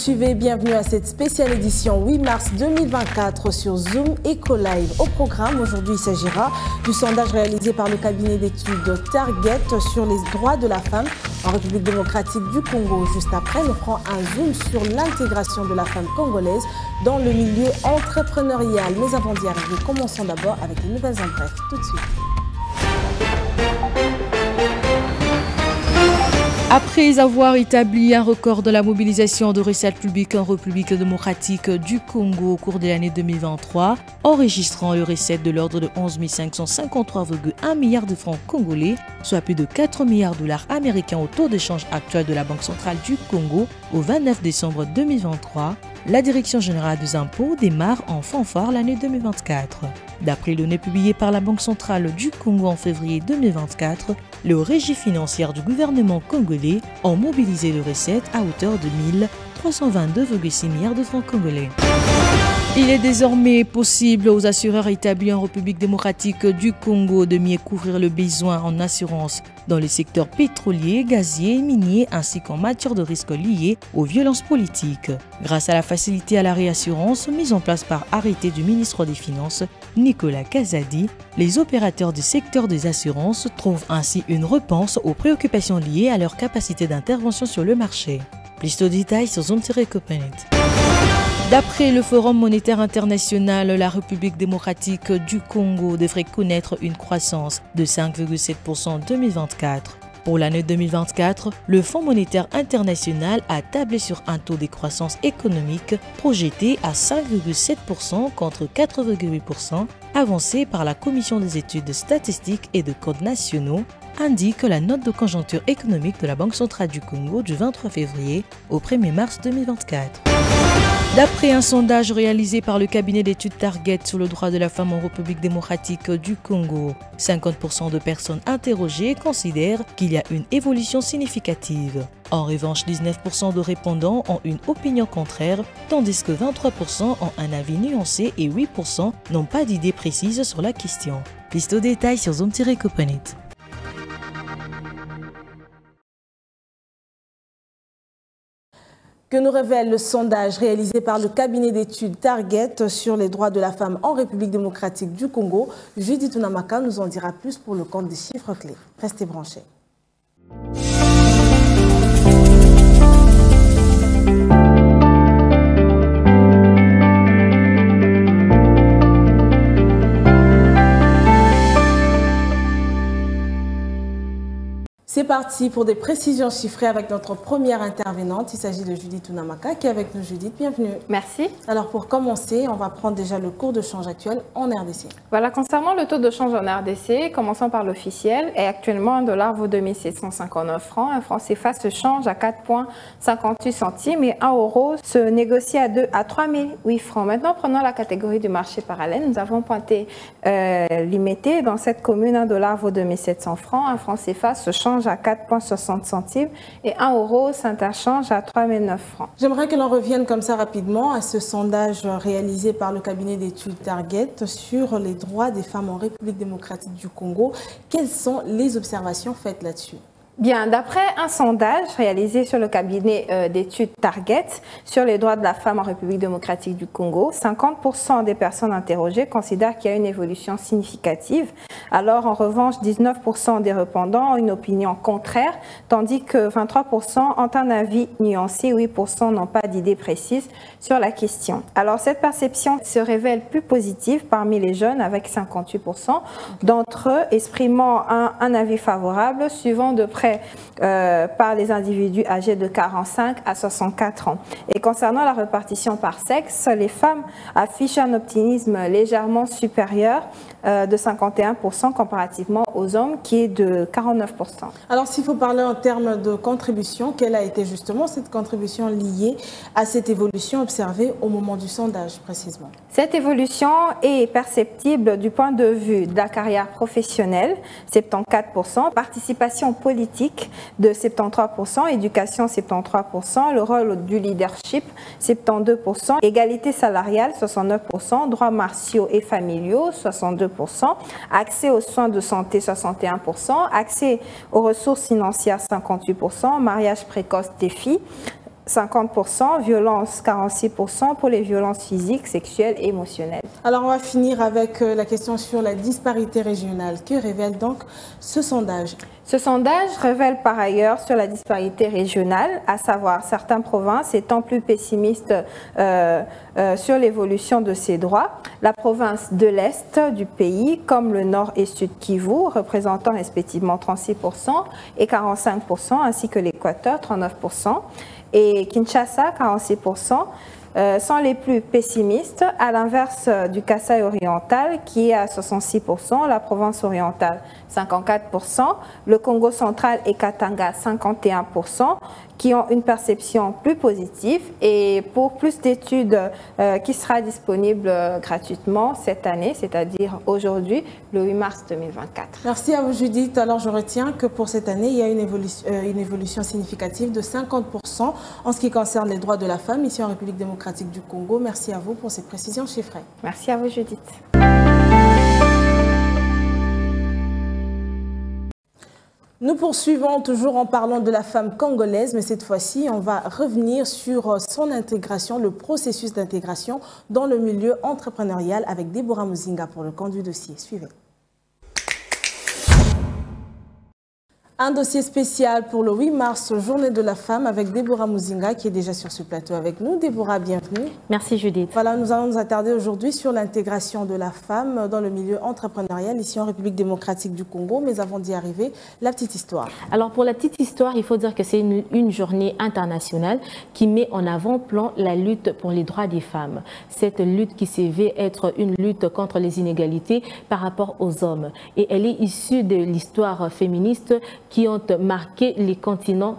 suivez, bienvenue à cette spéciale édition 8 mars 2024 sur Zoom Eco Live. Au programme, aujourd'hui, il s'agira du sondage réalisé par le cabinet d'études Target sur les droits de la femme en République démocratique du Congo. Juste après, nous ferons un zoom sur l'intégration de la femme congolaise dans le milieu entrepreneurial. Mais avant d'y arriver, commençons d'abord avec les nouvelles en bref. Tout de suite. Après avoir établi un record de la mobilisation de recettes publiques en République démocratique du Congo au cours de l'année 2023, enregistrant les recettes de l'ordre de 11 553,1 milliards de francs congolais, soit plus de 4 milliards de dollars américains au taux d'échange actuel de la Banque centrale du Congo au 29 décembre 2023, la Direction générale des impôts démarre en fanfare l'année 2024. D'après les données publiées par la Banque centrale du Congo en février 2024, les régies financières du gouvernement congolais ont mobilisé les recettes à hauteur de 1322,6 milliards de francs congolais. Il est désormais possible aux assureurs établis en République démocratique du Congo de mieux couvrir le besoin en assurance dans les secteurs pétroliers, gaziers et miniers ainsi qu'en matière de risques liés aux violences politiques. Grâce à la facilité à la réassurance mise en place par arrêté du ministre des Finances, Nicolas Kazadi, les opérateurs du secteur des assurances trouvent ainsi une réponse aux préoccupations liées à leur capacité d'intervention sur le marché. Plus de détails sur Zoom-Copenhague. D'après le Forum monétaire international, la République démocratique du Congo devrait connaître une croissance de 5,7% en 2024. Pour l'année 2024, le Fonds monétaire international a tablé sur un taux de croissance économique projeté à 5,7% contre 4,8% avancé par la Commission des études statistiques et de codes nationaux, indique la note de conjoncture économique de la Banque centrale du Congo du 23 février au 1er mars 2024. D'après un sondage réalisé par le cabinet d'études Target sur le droit de la femme en République démocratique du Congo, 50% de personnes interrogées considèrent qu'il y a une évolution significative. En revanche, 19% de répondants ont une opinion contraire, tandis que 23% ont un avis nuancé et 8% n'ont pas d'idée précise sur la question. Plus de détails sur Zoom-Copenhague. Que nous révèle le sondage réalisé par le cabinet d'études Target sur les droits de la femme en République démocratique du Congo. Judith Tunamaka nous en dira plus pour le compte des chiffres clés. Restez branchés. C'est parti pour des précisions chiffrées avec notre première intervenante. Il s'agit de Judith Tunamaka qui est avec nous. Judith, bienvenue. Merci. Alors pour commencer, on va prendre déjà le cours de change actuel en RDC. Voilà, concernant le taux de change en RDC, commençons par l'officiel. Et actuellement, un dollar vaut 2759 francs. Un franc CFA se change à 4,58 centimes et un euro se négocie à 3008 francs. Maintenant, prenons la catégorie du marché parallèle. Nous avons pointé limité. Dans cette commune, un dollar vaut 2700 francs. Un franc CFA se change à 4,60 centimes et 1 euro s'interchange à 3009 francs. J'aimerais que l'on revienne comme ça rapidement à ce sondage réalisé par le cabinet d'études Target sur les droits des femmes en République démocratique du Congo. Quelles sont les observations faites là-dessus ? Bien, d'après un sondage réalisé sur le cabinet d'études Target sur les droits de la femme en République démocratique du Congo, 50% des personnes interrogées considèrent qu'il y a une évolution significative. Alors, en revanche, 19% des répondants ont une opinion contraire, tandis que 23% ont un avis nuancé, 8% n'ont pas d'idée précise sur la question. Alors, cette perception se révèle plus positive parmi les jeunes, avec 58% d'entre eux exprimant un avis favorable, suivant de près par les individus âgés de 45 à 64 ans. Et concernant la répartition par sexe, les femmes affichent un optimisme légèrement supérieur de 51% comparativement aux hommes, qui est de 49%. Alors, s'il faut parler en termes de contribution, quelle a été justement cette contribution liée à cette évolution observée au moment du sondage, précisément? Cette évolution est perceptible du point de vue de la carrière professionnelle, 74%, participation politique de 73%, éducation 73%, le rôle du leadership 72%, égalité salariale 69%, droits martiaux et familiaux 62%, accès aux soins de santé 61%, accès aux ressources financières 58%, mariage précoce des filles 50%, violences 46% pour les violences physiques, sexuelles et émotionnelles. Alors on va finir avec la question sur la disparité régionale. Que révèle donc ce sondage? Ce sondage révèle par ailleurs sur la disparité régionale, à savoir certaines provinces étant plus pessimistes sur l'évolution de ces droits. La province de l'Est du pays, comme le Nord et Sud Kivu, représentant respectivement 36% et 45%, ainsi que l'Équateur, 39%, et Kinshasa, 46%. Sont les plus pessimistes, à l'inverse du Kasaï oriental qui est à 66%, la province orientale 54%, le Congo central et Katanga 51%, qui ont une perception plus positive. Et pour plus d'études qui sera disponible gratuitement cette année, c'est-à-dire aujourd'hui, le 8 mars 2024. Merci à vous Judith. Alors je retiens que pour cette année, il y a une évolution significative de 50% en ce qui concerne les droits de la femme ici en République démocratique du Congo. Merci à vous pour ces précisions chiffrées. Merci à vous Judith. Nous poursuivons toujours en parlant de la femme congolaise, mais cette fois-ci, on va revenir sur son intégration, le processus d'intégration dans le milieu entrepreneurial avec Déborah Muzinga pour le compte du dossier. Suivez. Un dossier spécial pour le 8 mars, journée de la femme, avec Déborah Muzinga qui est déjà sur ce plateau avec nous. Déborah, bienvenue. Merci Judith. Voilà, nous allons nous attarder aujourd'hui sur l'intégration de la femme dans le milieu entrepreneurial ici en République démocratique du Congo. Mais avant d'y arriver, la petite histoire. Alors pour la petite histoire, il faut dire que c'est une journée internationale qui met en avant-plan la lutte pour les droits des femmes. Cette lutte qui s'est vue être une lutte contre les inégalités par rapport aux hommes. Et elle est issue de l'histoire féministe qui ont marqué les continents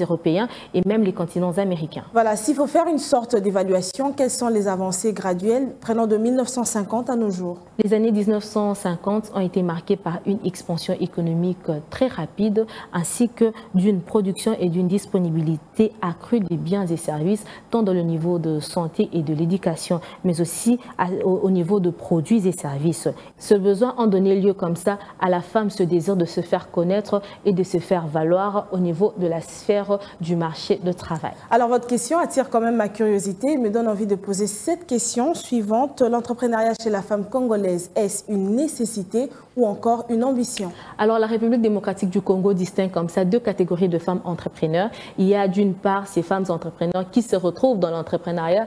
européens et même les continents américains. Voilà, s'il faut faire une sorte d'évaluation, quelles sont les avancées graduelles prenant de 1950 à nos jours? Les années 1950 ont été marquées par une expansion économique très rapide ainsi que d'une production et d'une disponibilité accrue des biens et services tant dans le niveau de santé et de l'éducation mais aussi au niveau de produits et services. Ce besoin a donné lieu comme ça à la femme ce désir de se faire connaître et de se faire valoir au niveau de la sphère du marché de travail. Alors votre question attire quand même ma curiosité et me donne envie de poser cette question suivante. L'entrepreneuriat chez la femme congolaise, est-ce une nécessité ou encore une ambition? Alors la République démocratique du Congo distingue comme ça deux catégories de femmes entrepreneurs. Il y a d'une part ces femmes entrepreneurs qui se retrouvent dans l'entrepreneuriat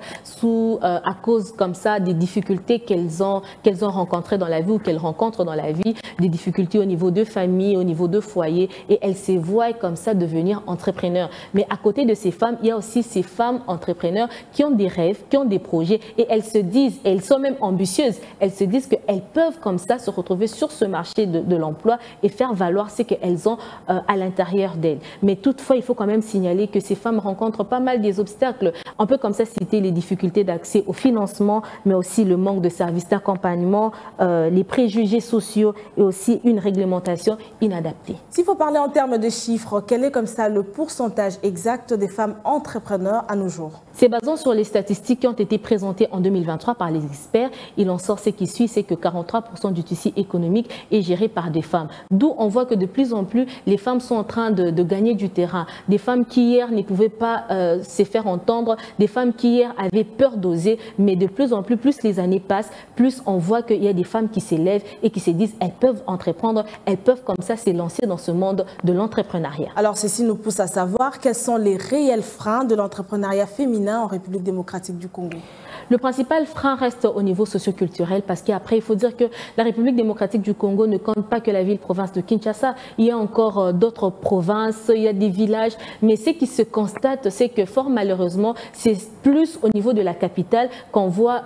à cause comme ça des difficultés qu'elles ont rencontrées dans la vie ou qu'elles rencontrent dans la vie, des difficultés au niveau de famille, au niveau de foyer et elles se voient comme ça devenir entrepreneurs. Mais à côté de ces femmes, il y a aussi ces femmes entrepreneurs qui ont des rêves, qui ont des projets et elles se disent, elles sont même ambitieuses, elles se disent qu'elles peuvent comme ça se retrouver sur ce marché de l'emploi et faire valoir ce qu'elles ont à l'intérieur d'elles. Mais toutefois, il faut quand même signaler que ces femmes rencontrent pas mal des obstacles. On peut comme ça citer les difficultés d'accès au financement, mais aussi le manque de services d'accompagnement, les préjugés sociaux et aussi une réglementation inadaptée. S'il faut parler en termes de chiffres, quel est comme ça le pourcentage exact des femmes entrepreneurs à nos jours? C'est basant sur les statistiques qui ont été présentées en 2023 par les experts. Il en sort ce qui suit, c'est que 43% du tissu économique est géré par des femmes. D'où on voit que de plus en plus, les femmes sont en train de gagner du terrain. Des femmes qui hier ne pouvaient pas se faire entendre, des femmes qui hier avaient peur d'oser, mais de plus en plus les années passent, plus on voit qu'il y a des femmes qui s'élèvent et qui se disent elles peuvent entreprendre, elles peuvent comme ça s'élancer dans ce monde de l'entrepreneuriat. Alors ceci nous pousse à savoir quels sont les réels freins de l'entrepreneuriat féminin en République démocratique du Congo. Le principal frein reste au niveau socioculturel parce qu'après, il faut dire que la République démocratique du Congo ne compte pas que la ville-province de Kinshasa. Il y a encore d'autres provinces, il y a des villages. Mais ce qui se constate, c'est que fort malheureusement, c'est plus au niveau de la capitale qu'on voit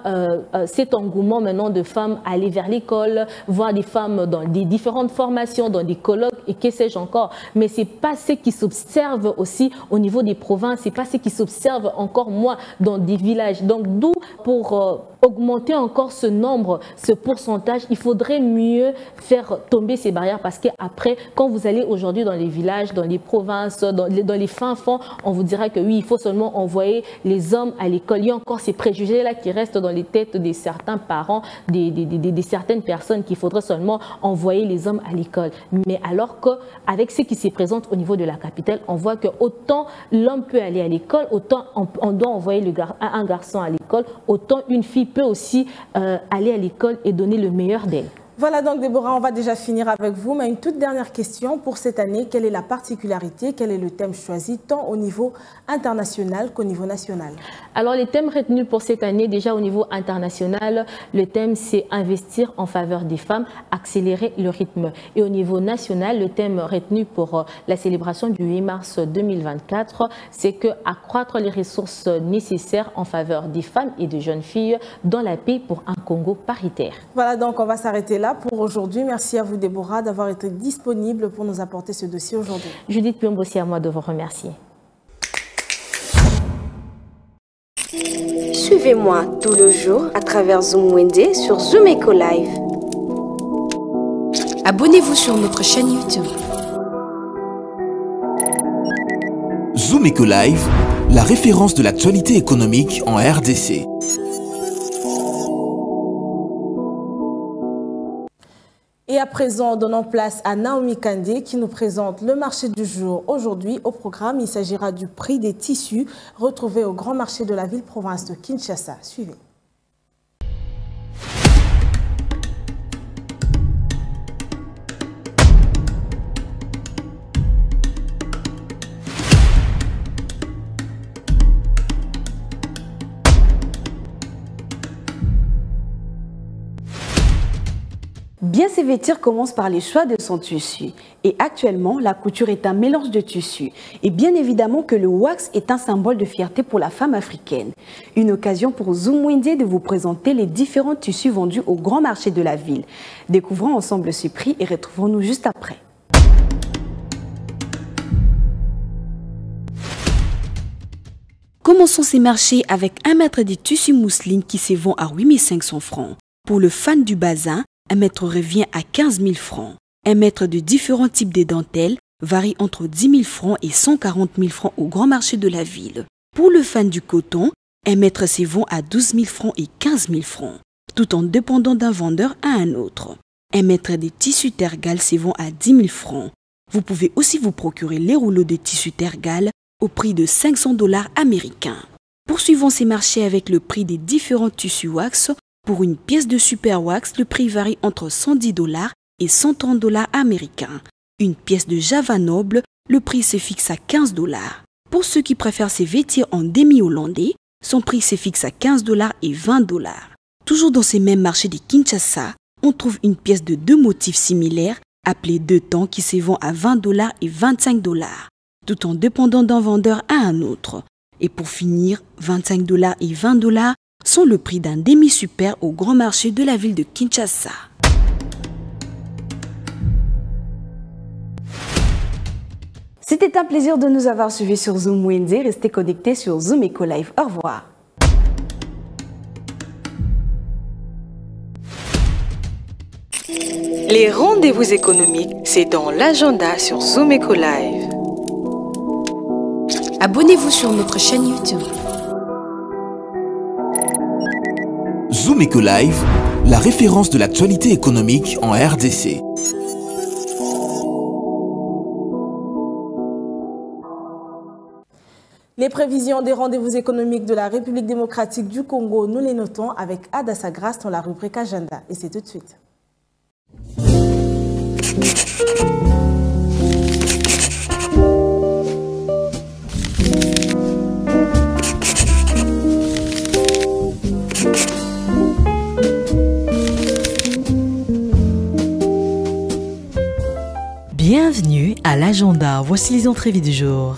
cet engouement maintenant de femmes aller vers l'école, voir des femmes dans des différentes formations, dans des colloques et que sais-je encore. Mais ce n'est pas ce qui s'observe aussi au niveau des provinces, ce n'est pas ce qui s'observe encore moins dans des villages. Donc d'où pour augmenter encore ce nombre, ce pourcentage. Il faudrait mieux faire tomber ces barrières parce qu'après, quand vous allez aujourd'hui dans les villages, dans les provinces, dans les fins fonds, on vous dira que oui, il faut seulement envoyer les hommes à l'école. Il y a encore ces préjugés-là qui restent dans les têtes de certains parents, de certaines personnes qu'il faudrait seulement envoyer les hommes à l'école. Mais alors qu'avec ce qui se présente au niveau de la capitale, on voit que autant l'homme peut aller à l'école, autant on doit envoyer un garçon à l'école, autant une fille peut aussi aller à l'école et donner le meilleur d'elle. Voilà donc Déborah, on va déjà finir avec vous, mais une toute dernière question pour cette année. Quelle est la particularité, quel est le thème choisi tant au niveau international qu'au niveau national? Alors les thèmes retenus pour cette année, déjà au niveau international, le thème c'est investir en faveur des femmes, accélérer le rythme. Et au niveau national, le thème retenu pour la célébration du 8 mars 2024, c'est que accroître les ressources nécessaires en faveur des femmes et des jeunes filles dans la paix pour un Congo paritaire. Voilà donc on va s'arrêter là pour aujourd'hui. Merci à vous Déborah d'avoir été disponible pour nous apporter ce dossier aujourd'hui. Judith Piombo, c'est à moi de vous remercier. Suivez-moi tout le jour à travers Zoom Wende sur Zoom Eco Live. Abonnez-vous sur notre chaîne YouTube. Zoom Eco Live, la référence de l'actualité économique en RDC. Et à présent, donnons place à Naomi Kandé qui nous présente le marché du jour. Aujourd'hui, au programme, il s'agira du prix des tissus retrouvés au grand marché de la ville-province de Kinshasa. Suivez. Bien se vêtir commence par les choix de son tissu. Et actuellement, la couture est un mélange de tissus. Et bien évidemment que le wax est un symbole de fierté pour la femme africaine. Une occasion pour Zoom Wende de vous présenter les différents tissus vendus au grand marché de la ville. Découvrons ensemble ce prix et retrouvons-nous juste après. Commençons ces marchés avec 1 mètre de tissu mousseline qui se vend à 8 500 francs. Pour le fan du bazin, 1 mètre revient à 15 000 francs. 1 mètre de différents types de dentelles varie entre 10 000 francs et 140 000 francs au grand marché de la ville. Pour le fan du coton, 1 mètre se vend à 12 000 francs et 15 000 francs, tout en dépendant d'un vendeur à un autre. 1 mètre de tissu tergal se vend à 10 000 francs. Vous pouvez aussi vous procurer les rouleaux de tissu tergal au prix de 500 $ américains. Poursuivons ces marchés avec le prix des différents tissus wax. Pour une pièce de super wax, le prix varie entre 110 $ et 130 $ américains. Une pièce de Java Noble, le prix se fixe à 15 $. Pour ceux qui préfèrent se vêtir en demi-hollandais, son prix se fixe à 15 $ et 20 $. Toujours dans ces mêmes marchés de Kinshasa, on trouve une pièce de 2 motifs similaires, appelée 2 temps, qui se vend à 20 $ et 25 $, tout en dépendant d'un vendeur à un autre. Et pour finir, 25 $ et 20 $ sont le prix d'un demi-super au grand marché de la ville de Kinshasa. C'était un plaisir de nous avoir suivis sur Zoom Wende. Restez connectés sur Zoom Eco Live. Au revoir. Les rendez-vous économiques, c'est dans l'agenda sur Zoom Eco Live. Abonnez-vous sur notre chaîne YouTube. Zoom Eco Live, la référence de l'actualité économique en RDC. Les prévisions des rendez-vous économiques de la République démocratique du Congo, nous les notons avec Adassa Grasse dans la rubrique Agenda. Et c'est tout de suite. Bienvenue à l'agenda, voici les entrevues du jour.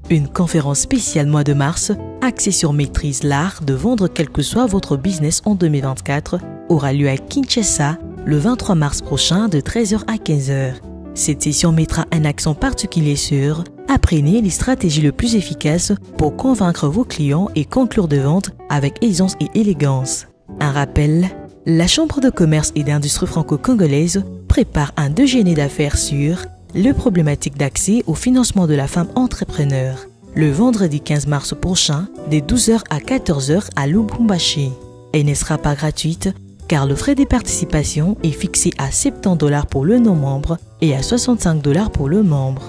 Une conférence spéciale mois de mars, axée sur maîtrise l'art de vendre quel que soit votre business en 2024, aura lieu à Kinshasa le 23 mars prochain de 13h à 15h. Cette session mettra un accent particulier sur « Apprenez les stratégies les plus efficaces pour convaincre vos clients et conclure des ventes avec aisance et élégance ». Un rappel, la Chambre de commerce et d'industrie franco-congolaise prépare un déjeuner d'affaires sur les problématiques d'accès au financement de la femme entrepreneur, le vendredi 15 mars prochain, de 12h à 14h à Lubumbashi. Elle ne sera pas gratuite car le frais de participation est fixé à 70 $ pour le non-membre et à 65 $ pour le membre.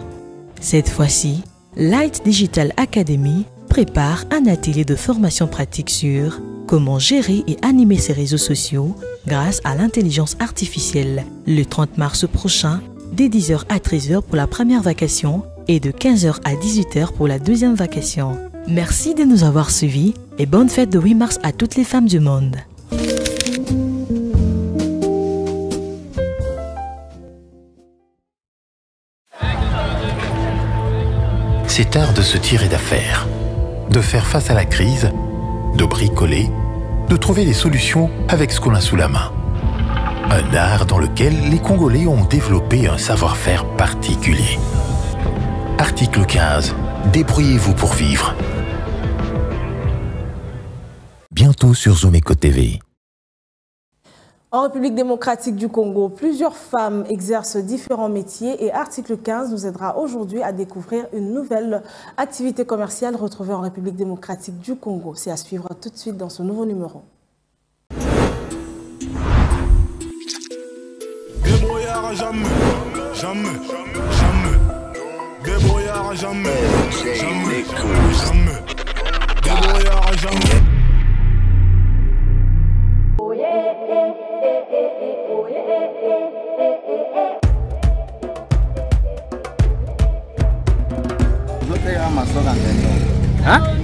Cette fois-ci, Light Digital Academy prépare un atelier de formation pratique sur comment gérer et animer ses réseaux sociaux grâce à l'intelligence artificielle le 30 mars prochain, dès 10h à 13h pour la première vacation et de 15h à 18h pour la deuxième vacation. Merci de nous avoir suivis et bonne fête de 8 mars à toutes les femmes du monde. C'est art de se tirer d'affaire, de faire face à la crise, de bricoler, de trouver des solutions avec ce qu'on a sous la main. Un art dans lequel les Congolais ont développé un savoir-faire particulier. Article 15. Débrouillez-vous pour vivre. Bientôt sur Zomeco TV. En République démocratique du Congo, plusieurs femmes exercent différents métiers et Article 15 nous aidera aujourd'hui à découvrir une nouvelle activité commerciale retrouvée en République démocratique du Congo. C'est à suivre tout de suite dans ce nouveau numéro. Débrouillard jamais, jamais, jamais. Débrouillard jamais, jamais, jamais. Débrouillard jamais.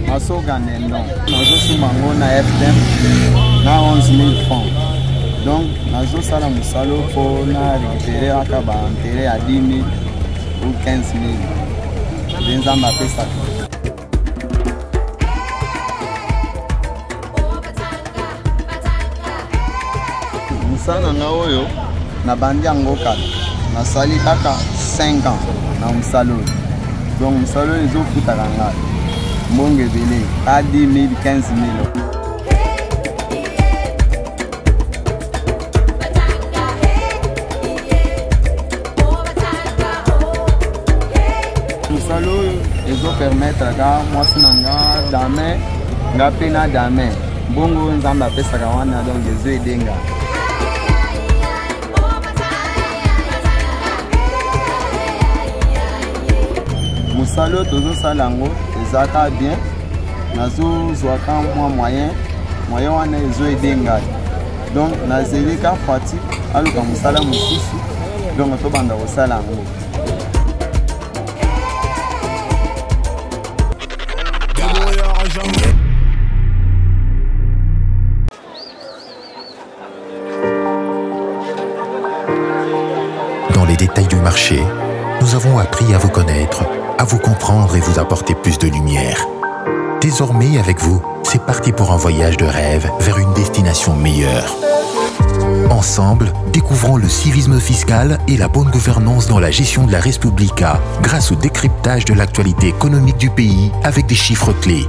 Masoga nendo nazosuma na FTM na 11 000 francs. Donc nazosala musalo po na récupérer akaba enterré à 10 000 ou 15 000. Nzamba pesa. Musala na oyo na bandi yango kala nasali kaka 5 ans na musalo. Donc musalo ezofutaka ngai mbonge ebele à 10 000, 15 000. Musalo ezopermettre ka mwasi na nga dame nga mpe na dame mbongo nzambe apesaka wana, donc ezoedenga. Musalo tozosala yango ezaka bien, nazozwaka mwa moyen wana ezoedenga. Donc nazelika fati aluka musala mosusu, donc tobanda kosala yango. Dans les détails du marché, nous avons appris à vous connaître, à vous comprendre et vous apporter plus de lumière. Désormais, avec vous, c'est parti pour un voyage de rêve vers une destination meilleure. Ensemble, découvrons le civisme fiscal et la bonne gouvernance dans la gestion de la Respublica grâce au décryptage de l'actualité économique du pays avec des chiffres clés.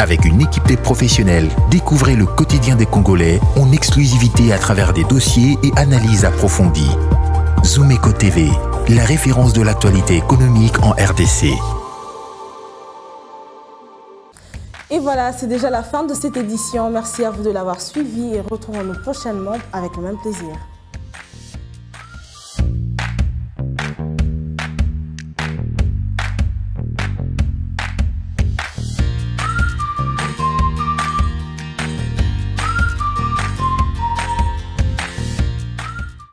Avec une équipe de professionnels, découvrez le quotidien des Congolais en exclusivité à travers des dossiers et analyses approfondies. Zomeco TV, la référence de l'actualité économique en RDC. Et voilà, c'est déjà la fin de cette édition. Merci à vous de l'avoir suivi et retrouvons-nous prochainement avec le même plaisir.